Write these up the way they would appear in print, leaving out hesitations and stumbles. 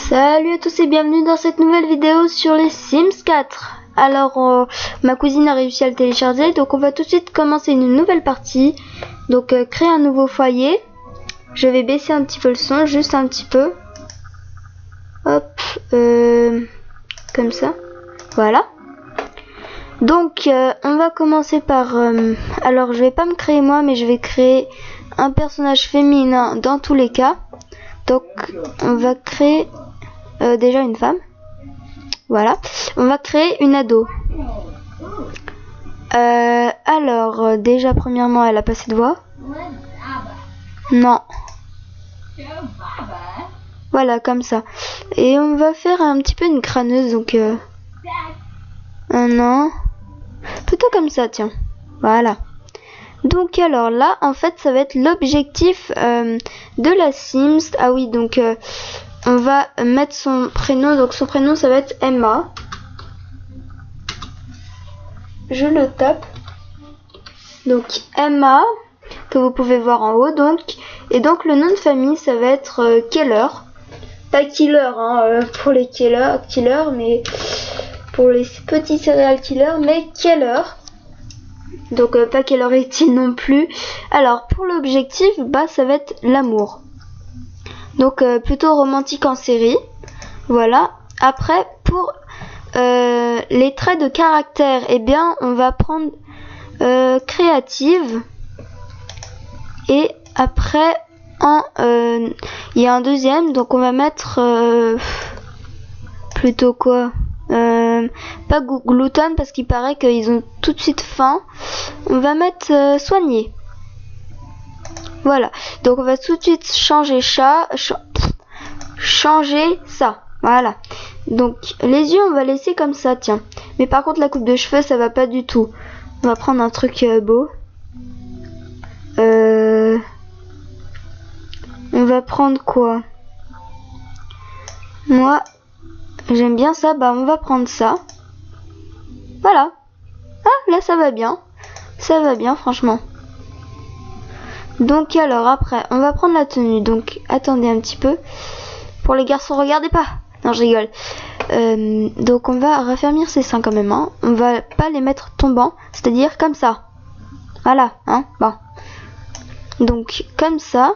Salut à tous et bienvenue dans cette nouvelle vidéo sur les Sims 4. Alors ma cousine a réussi à le télécharger, donc on va tout de suite commencer une nouvelle partie. Donc créer un nouveau foyer. Je vais baisser un petit peu le son, juste un petit peu. Hop, comme ça. Voilà. Donc on va commencer par... alors je vais pas me créer moi, mais je vais créer un personnage féminin dans tous les cas. Donc on va créer déjà une femme. Voilà. On va créer une ado. Alors déjà premièrement elle a pas cette voix. Non. Voilà comme ça. Et on va faire un petit peu une crâneuse. Donc non. Plutôt comme ça tiens. Voilà. Donc alors là en fait ça va être l'objectif de la Sims. Ah oui donc on va mettre son prénom. Donc son prénom ça va être Emma. Je le tape. Donc Emma que vous pouvez voir en haut donc. Et donc le nom de famille ça va être Keller. Pas Killer hein, pour les killers mais pour les petits serial killers mais Keller. Donc pas quelle heure est-il non plus. Alors pour l'objectif, bah ça va être l'amour. Donc plutôt romantique en série. Voilà. Après pour les traits de caractère, eh bien on va prendre créative. Et après il y a un deuxième, donc on va mettre plutôt quoi? Pas gluten parce qu'il paraît qu'ils ont tout de suite faim. On va mettre soigner. Voilà. Donc on va tout de suite changer changer ça. Voilà. Donc les yeux on va laisser comme ça tiens. Mais par contre la coupe de cheveux ça va pas du tout. On va prendre un truc beau. On va prendre quoi? Moi j'aime bien ça, bah on va prendre ça. Voilà. Ah là ça va bien. Ça va bien franchement. Donc alors après on va prendre la tenue. Donc attendez un petit peu. Pour les garçons regardez pas. Non je rigole. Donc on va raffermir ses seins quand même hein. On va pas les mettre tombants. C'est-à-dire comme ça. Voilà hein. Bon. Donc comme ça.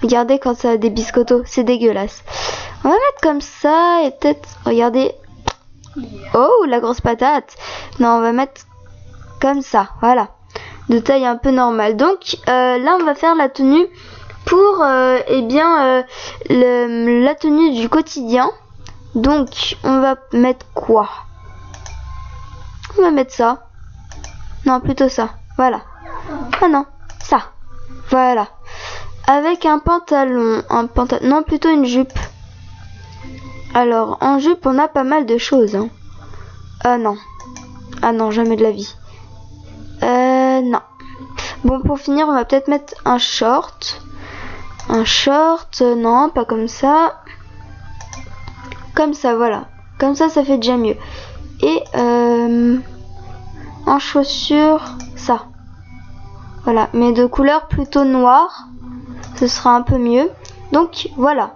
Regardez quand ça a des biscottos. C'est dégueulasse. On va mettre comme ça et peut-être, regardez. Oh, la grosse patate. Non, on va mettre comme ça, voilà. De taille un peu normale. Donc, là, on va faire la tenue pour, la tenue du quotidien. Donc, on va mettre quoi? On va mettre ça. Non, plutôt ça. Voilà. Ah non, ça. Voilà. Avec un pantalon. Non, plutôt une jupe. Alors, en jupe, on a pas mal de choses. Hein. Ah non. Ah non, jamais de la vie. Non. Bon, pour finir, on va peut-être mettre un short. Un short, non, pas comme ça. Comme ça, voilà. Comme ça, ça fait déjà mieux. Et en chaussures, ça. Voilà, mais de couleur plutôt noire. Ce sera un peu mieux. Donc, voilà.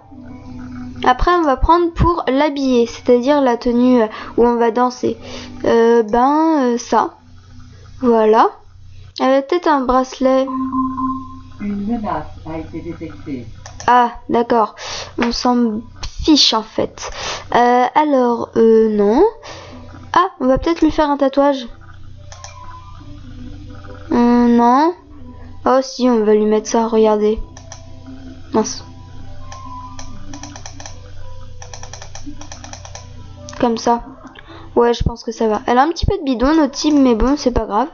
Après on va prendre pour l'habiller, c'est-à-dire la tenue où on va danser. Ça. Voilà. Elle a peut-être un bracelet. Une menace a été détectée. Ah, d'accord. On s'en fiche en fait. Alors, non. Ah, on va peut-être lui faire un tatouage. Non. Oh si, on va lui mettre ça, regardez. Mince. Comme ça. Ouais, je pense que ça va. Elle a un petit peu de bidon, notre team, mais bon, c'est pas grave.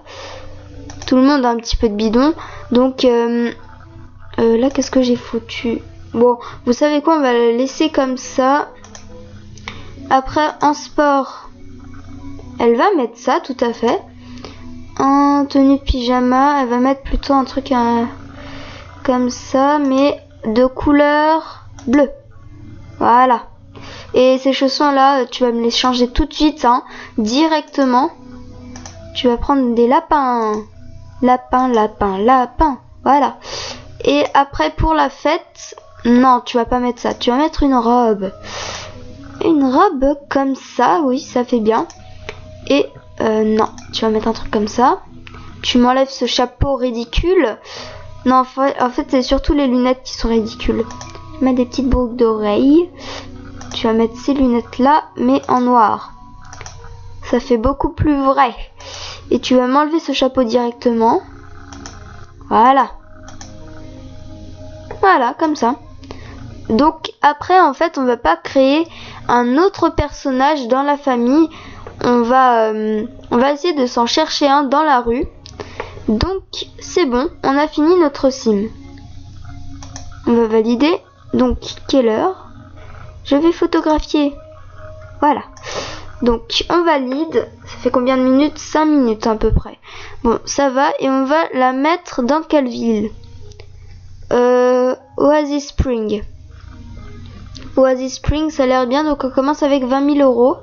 Tout le monde a un petit peu de bidon. Donc, là, qu'est-ce que j'ai foutu? Bon, vous savez quoi? On va la laisser comme ça. Après, en sport, elle va mettre ça, tout à fait. En tenue de pyjama, elle va mettre plutôt un truc comme ça, mais de couleur bleue. Voilà. Et ces chaussons là, tu vas me les changer tout de suite, hein, directement. Tu vas prendre des lapins. Lapin. Voilà. Et après pour la fête, Non, tu vas pas mettre ça. Tu vas mettre une robe. Une robe comme ça, oui, ça fait bien. Et non, tu vas mettre un truc comme ça. Tu m'enlèves ce chapeau ridicule. Non, en fait c'est surtout les lunettes qui sont ridicules. Tu mets des petites boucles d'oreilles. Tu vas mettre ces lunettes là, mais en noir. Ça fait beaucoup plus vrai. Et tu vas m'enlever ce chapeau directement. Voilà. Voilà, comme ça. Donc après, en fait, on va pas créer un autre personnage dans la famille. On va essayer de s'en chercher un dans la rue. Donc c'est bon, on a fini notre sim. On va valider. Donc quelle heure? Je vais photographier. Voilà. Donc on valide. Ça fait combien de minutes? 5 minutes à peu près. Bon, ça va. Et on va la mettre dans quelle ville? Oasis Spring. Oasis Spring, ça a l'air bien. Donc on commence avec 20 000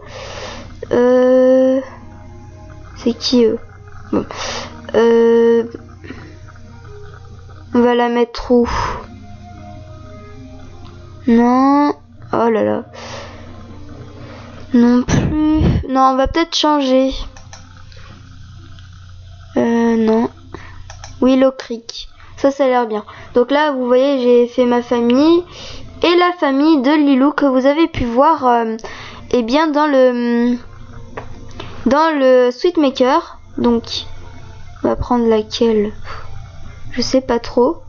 €. C'est qui eux? Bon. On va la mettre où? Non. Oh là là. Non plus. Non, on va peut-être changer. Non. Willow Creek. Ça a l'air bien. Donc là, vous voyez, j'ai fait ma famille. Et la famille de Lilou que vous avez pu voir eh bien dans le Sweet Maker. Donc, on va prendre laquelle? Je sais pas trop.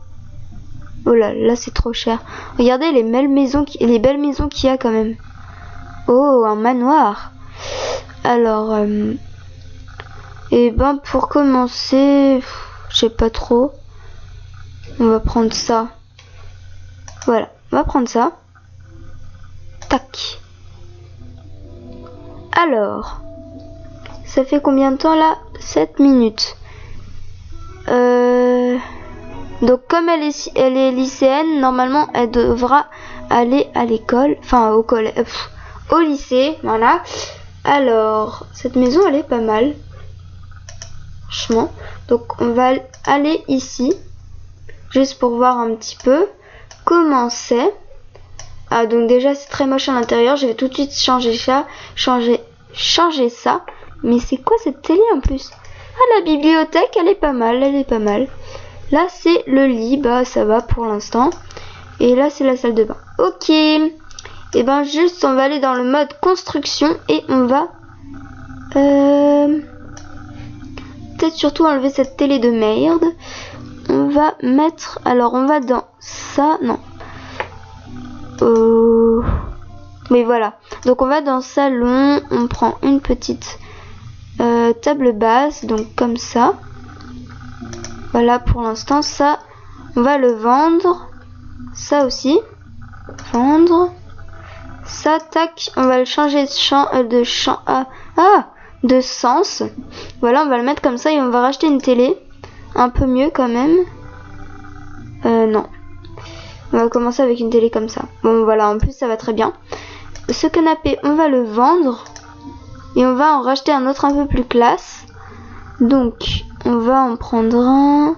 Oh là, là c'est trop cher. Regardez les belles maisons qu'il y a quand même. Oh, un manoir. Alors, et ben pour commencer, je sais pas trop. On va prendre ça. Voilà, on va prendre ça. Tac. Alors, ça fait combien de temps là? 7 minutes. Donc comme elle est lycéenne, normalement elle devra aller à l'école, enfin au collège, au lycée, voilà. Alors, cette maison elle est pas mal. Franchement. Donc on va aller ici, juste pour voir un petit peu comment c'est. Ah, donc déjà c'est très moche à l'intérieur, je vais tout de suite changer ça. Mais c'est quoi cette télé en plus? Ah, la bibliothèque, elle est pas mal, Là, c'est le lit, bah ça va pour l'instant. Et là, c'est la salle de bain. Ok. Et ben juste, on va aller dans le mode construction et on va peut-être surtout enlever cette télé de merde. On va mettre, alors on va dans ça, non. Mais voilà. Donc on va dans salon, on prend une petite table basse, donc comme ça. Voilà, pour l'instant, ça, on va le vendre. Ça aussi. Vendre. Ça, tac, on va le changer de sens. Voilà, on va le mettre comme ça et on va racheter une télé. Un peu mieux quand même. Non. On va commencer avec une télé comme ça. Bon, voilà, en plus, ça va très bien. Ce canapé, on va le vendre. Et on va en racheter un autre un peu plus classe. Donc, on va en prendre un.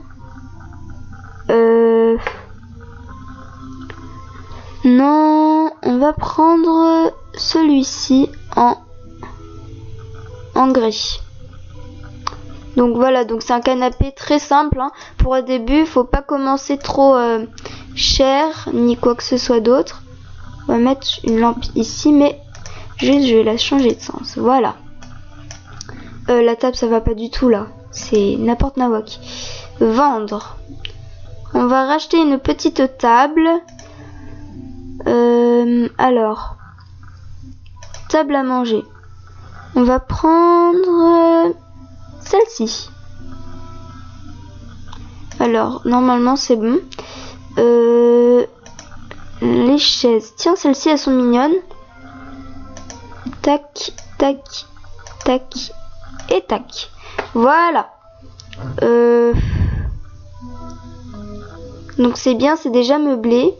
Non, on va prendre celui-ci en gris. Donc voilà, donc c'est un canapé très simple. Hein. Pour un début, faut pas commencer trop cher ni quoi que ce soit d'autre. On va mettre une lampe ici, mais juste je vais la changer de sens. Voilà. La table, ça va pas du tout là. C'est n'importe nawak. Vendre. On va racheter une petite table. Alors. Table à manger. On va prendre celle-ci. Alors, normalement, c'est bon. Les chaises. Tiens, celles-ci, elles sont mignonnes. Tac, tac, tac. Et tac. Voilà. Donc c'est bien, c'est déjà meublé.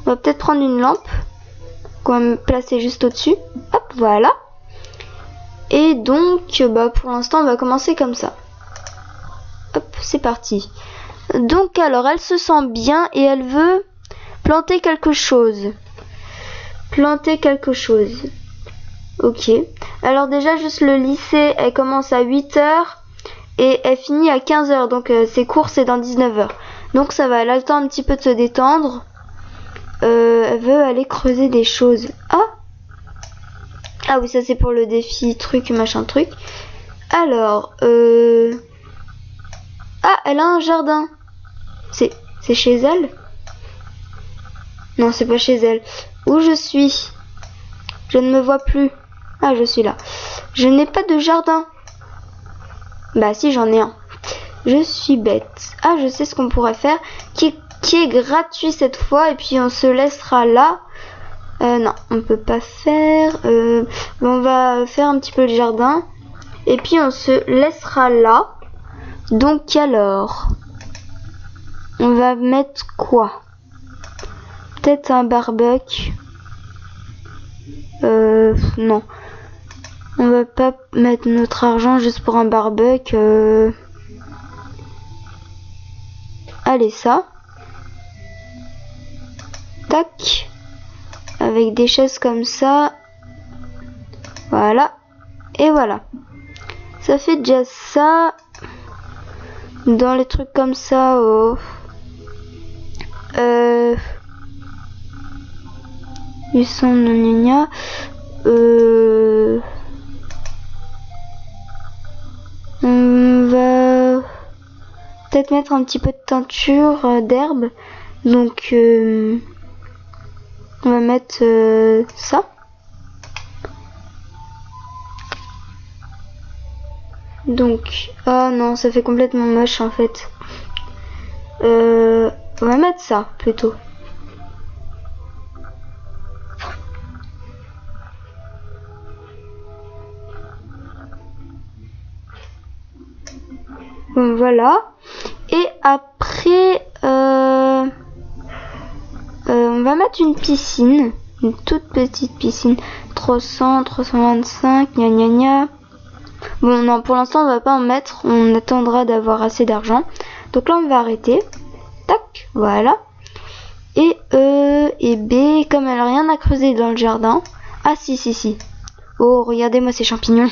On va peut-être prendre une lampe qu'on va me placer juste au-dessus. Hop, voilà. Et donc, bah, pour l'instant, on va commencer comme ça. Hop, c'est parti. Donc alors, elle se sent bien et elle veut Planter quelque chose. Planter quelque chose. Ok. Alors déjà, juste le lycée, elle commence à 8h et elle finit à 15h. Donc ses cours, c'est dans 19h. Donc ça va, elle a le temps un petit peu de se détendre. Elle veut aller creuser des choses. Ah oui, ça c'est pour le défi truc, machin truc. Alors, ah, elle a un jardin. C'est chez elle? Non, c'est pas chez elle. Où je suis? Je ne me vois plus. Ah, je suis là. Je n'ai pas de jardin. Bah si, j'en ai un. Je suis bête. Ah, je sais ce qu'on pourrait faire. Qui est gratuit cette fois. Et puis on se laissera là. Non, on peut pas faire. On va faire un petit peu le jardin. Et puis on se laissera là. Donc alors, on va mettre quoi? Peut-être un barbecue. Non. On va pas mettre notre argent juste pour un barbecue. Allez, ça. Tac. Avec des chaises comme ça. Voilà. Et voilà. Ça fait déjà ça. Dans les trucs comme ça. Ils sont gna. On va peut-être mettre un petit peu de teinture d'herbe. Donc on va mettre ça. Donc, oh non, ça fait complètement moche en fait. On va mettre ça plutôt. Bon, voilà. Et après, on va mettre une piscine. Une toute petite piscine. 300, 325, gna gna gna. Bon, non, pour l'instant, on va pas en mettre. On attendra d'avoir assez d'argent. Donc là, on va arrêter. Tac, voilà. Et B, comme elle a rien à creuser dans le jardin. Ah, si. Oh, regardez-moi ces champignons.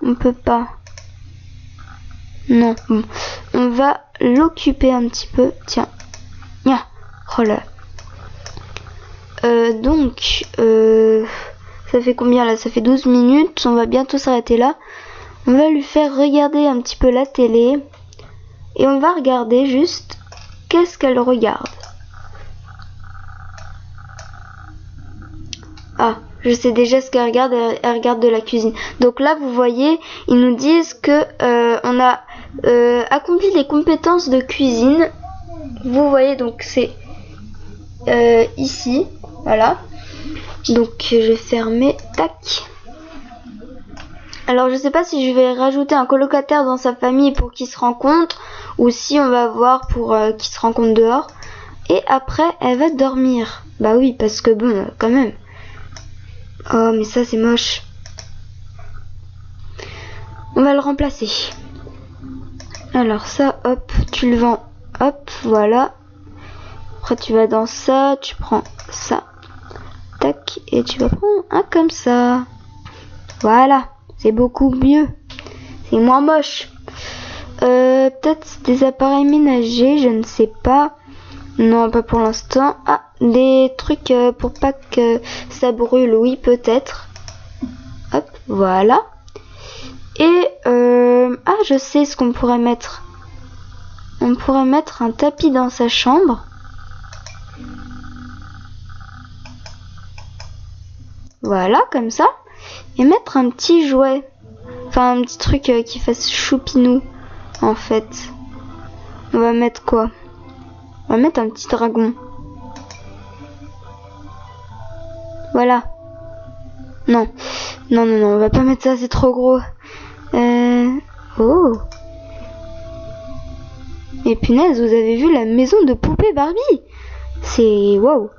On peut pas. Non, bon. On va l'occuper un petit peu. Tiens. Oh là. Donc, ça fait combien là? Ça fait 12 minutes. On va bientôt s'arrêter là. On va lui faire regarder un petit peu la télé. Et on va regarder juste qu'est-ce qu'elle regarde. Ah, je sais déjà ce qu'elle regarde. Elle regarde de la cuisine. Donc là, vous voyez, ils nous disent que on a accompli les compétences de cuisine. Vous voyez, donc c'est ici. Voilà. Donc je vais fermer. Tac. Alors je sais pas si je vais rajouter un colocataire dans sa famille pour qu'il se rencontre. Ou si on va voir pour qu'il se rencontre dehors. Et après, elle va dormir. Bah oui, parce que bon, quand même. Oh, mais ça, c'est moche. On va le remplacer. Alors ça, hop, tu le vends. Hop, voilà. Après, tu vas dans ça, tu prends ça. Tac, et tu vas prendre un comme ça. Voilà, c'est beaucoup mieux. C'est moins moche. Peut-être des appareils ménagers, je ne sais pas. Non, pas pour l'instant. Ah, des trucs pour pas que ça brûle, oui, peut-être. Hop, voilà. Et, ah, je sais ce qu'on pourrait mettre. On pourrait mettre un tapis dans sa chambre. Voilà, comme ça. Et mettre un petit jouet. Enfin, un petit truc qui fasse choupinou, en fait. On va mettre quoi? On va mettre un petit dragon. Voilà. Non, on va pas mettre ça, c'est trop gros. Oh. Et punaise, vous avez vu la maison de poupée Barbie? C'est wow.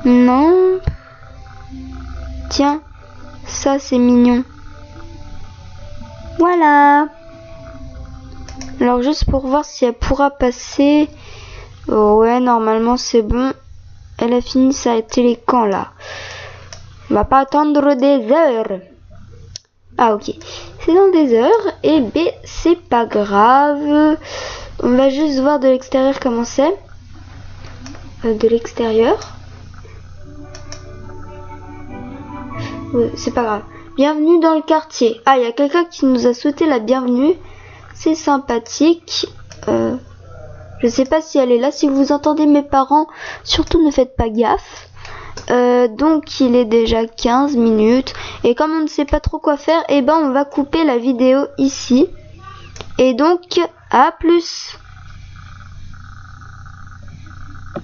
Non. Tiens, ça c'est mignon. Voilà. Alors juste pour voir si elle pourra passer. Oh, ouais, normalement c'est bon. Elle a fini sa télécamp là. On va pas attendre des heures. Ah ok. C'est dans des heures. Et B, c'est pas grave. On va juste voir de l'extérieur comment c'est. De l'extérieur. C'est pas grave. Bienvenue dans le quartier. Ah, il y a quelqu'un qui nous a souhaité la bienvenue. C'est sympathique. Je sais pas si elle est là. Si vous entendez mes parents, surtout ne faites pas gaffe. Donc il est déjà 15 minutes. Et comme on ne sait pas trop quoi faire, eh ben on va couper la vidéo ici. Et donc, à plus.